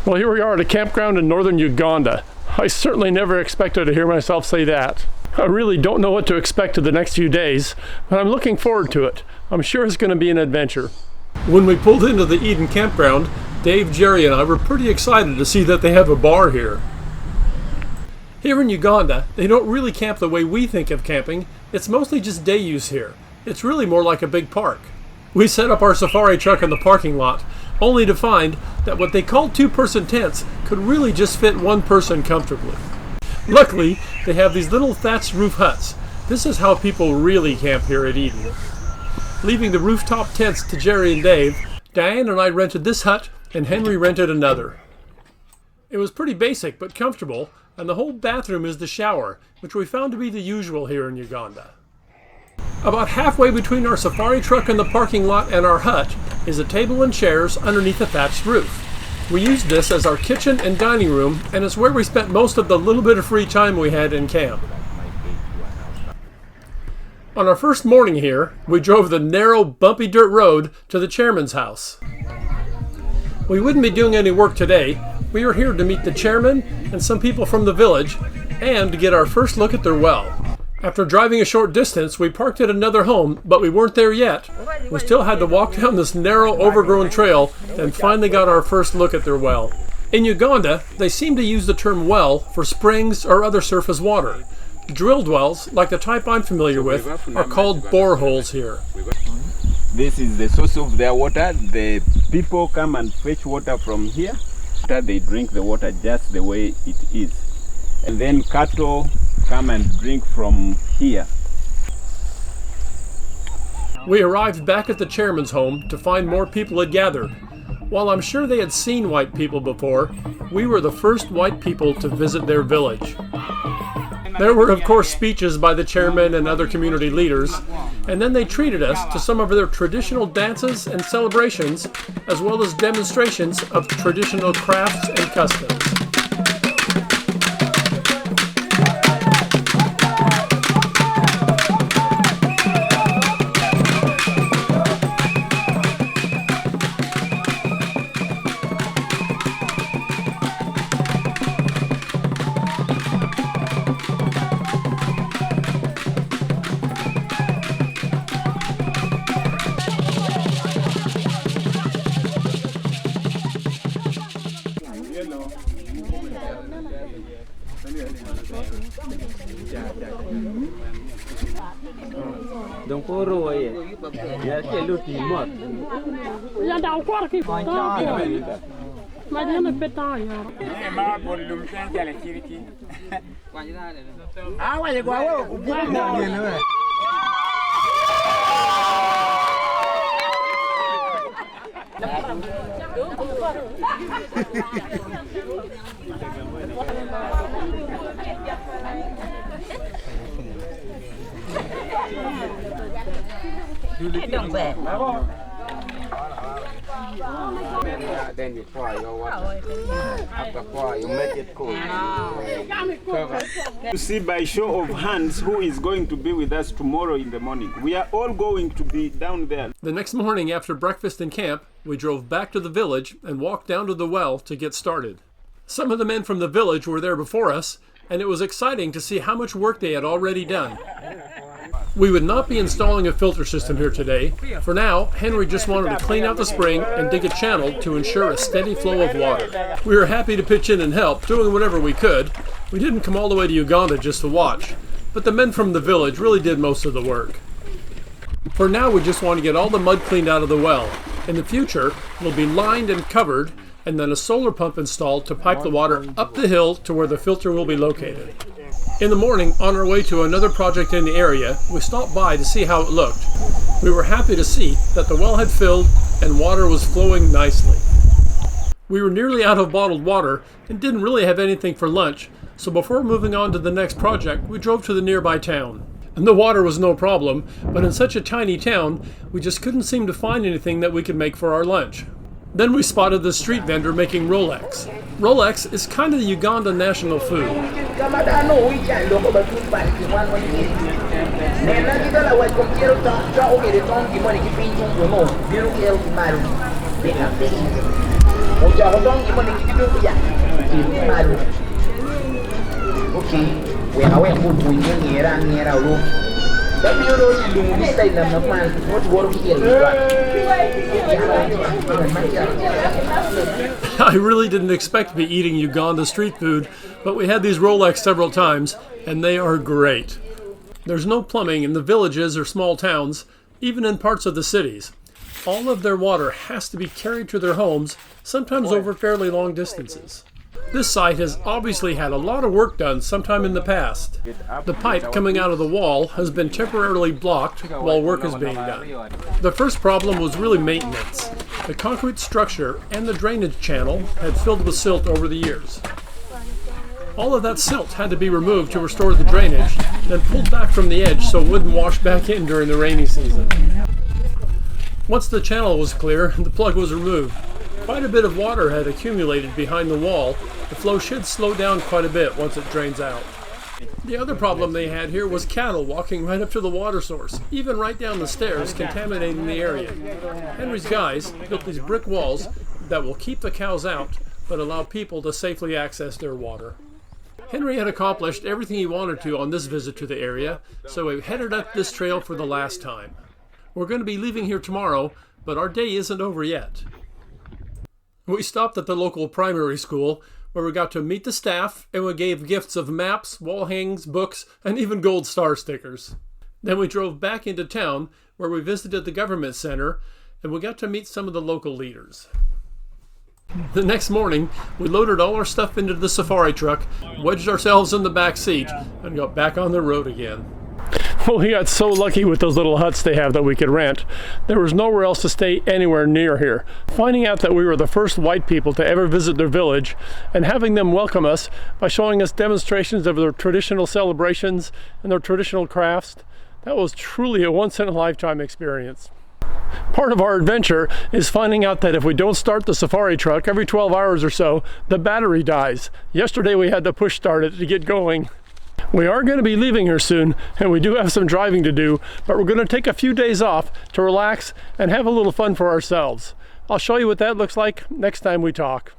Well, here we are at a campground in northern Uganda. I certainly never expected to hear myself say that. I really don't know what to expect of the next few days, but I'm looking forward to it. I'm sure it's going to be an adventure. When we pulled into the Eden campground, Dave, Jerry, and I were pretty excited to see that they have a bar here. Here in Uganda, they don't really camp the way we think of camping. It's mostly just day use here. It's really more like a big park. We set up our safari truck in the parking lot, only to find that what they called two-person tents could really just fit one person comfortably. Luckily, they have these little thatched roof huts. This is how people really camp here at Eden. Leaving the rooftop tents to Jerry and Dave, Diane and I rented this hut, and Henry rented another. It was pretty basic but comfortable, and the whole bathroom is the shower, which we found to be the usual here in Uganda. About halfway between our safari truck and the parking lot and our hut is a table and chairs underneath a thatched roof. We used this as our kitchen and dining room, and it's where we spent most of the little bit of free time we had in camp. On our first morning here, we drove the narrow, bumpy dirt road to the chairman's house. We wouldn't be doing any work today. We were here to meet the chairman and some people from the village, and to get our first look at their well. After driving a short distance, we parked at another home, but we weren't there yet. We still had to walk down this narrow, overgrown trail, and finally got our first look at their well. In Uganda, they seem to use the term well for springs or other surface water. Drilled wells, like the type I'm familiar with, are called boreholes here. This is the source of their water. The people come and fetch water from here. They drink the water just the way it is. And then cattle come and drink from here. We arrived back at the chairman's home to find more people had gathered. While I'm sure they had seen white people before, we were the first white people to visit their village. There were, of course, speeches by the chairman and other community leaders, and then they treated us to some of their traditional dances and celebrations, as well as demonstrations of traditional crafts and customs. Then you pour your water. After pour, you make it cold. You see by show of hands who is going to be with us tomorrow in the morning. We are all going to be down there. The next morning after breakfast in camp, we drove back to the village and walked down to the well to get started. Some of the men from the village were there before us, and it was exciting to see how much work they had already done. We would not be installing a filter system here today. For now, Henry just wanted to clean out the spring and dig a channel to ensure a steady flow of water. We were happy to pitch in and help, doing whatever we could. We didn't come all the way to Uganda just to watch, but the men from the village really did most of the work. For now, we just want to get all the mud cleaned out of the well. In the future, it'll be lined and covered, and then a solar pump installed to pipe the water up the hill to where the filter will be located. In the morning, on our way to another project in the area, we stopped by to see how it looked. We were happy to see that the well had filled and water was flowing nicely. We were nearly out of bottled water and didn't really have anything for lunch, so before moving on to the next project, we drove to the nearby town. And the water was no problem, but in such a tiny town, we just couldn't seem to find anything that we could make for our lunch. Then we spotted the street vendor making Rolex. Rolex is kind of the Uganda national food. I really didn't expect to be eating Uganda street food, but we had these Rolex several times, and they are great. There's no plumbing in the villages or small towns, even in parts of the cities. All of their water has to be carried to their homes, sometimes over fairly long distances. This site has obviously had a lot of work done sometime in the past. The pipe coming out of the wall has been temporarily blocked while work is being done. The first problem was really maintenance. The concrete structure and the drainage channel had filled with silt over the years. All of that silt had to be removed to restore the drainage, then pulled back from the edge so it wouldn't wash back in during the rainy season. Once the channel was clear, the plug was removed. Quite a bit of water had accumulated behind the wall. The flow should slow down quite a bit once it drains out. The other problem they had here was cattle walking right up to the water source, even right down the stairs, contaminating the area. Henry's guys built these brick walls that will keep the cows out, but allow people to safely access their water. Henry had accomplished everything he wanted to on this visit to the area, so we headed up this trail for the last time. We're going to be leaving here tomorrow, but our day isn't over yet. We stopped at the local primary school, where we got to meet the staff, and we gave gifts of maps, wall hangings, books, and even gold star stickers. Then we drove back into town, where we visited the government center, and we got to meet some of the local leaders. The next morning, we loaded all our stuff into the safari truck, wedged ourselves in the back seat, and got back on the road again. Well, we got so lucky with those little huts they have that we could rent. There was nowhere else to stay anywhere near here. Finding out that we were the first white people to ever visit their village and having them welcome us by showing us demonstrations of their traditional celebrations and their traditional crafts, that was truly a once-in-a-lifetime experience. Part of our adventure is finding out that if we don't start the safari truck every 12 hours or so, the battery dies. Yesterday we had to push start it to get going. We are going to be leaving here soon, and we do have some driving to do, but we're going to take a few days off to relax and have a little fun for ourselves. I'll show you what that looks like next time we talk.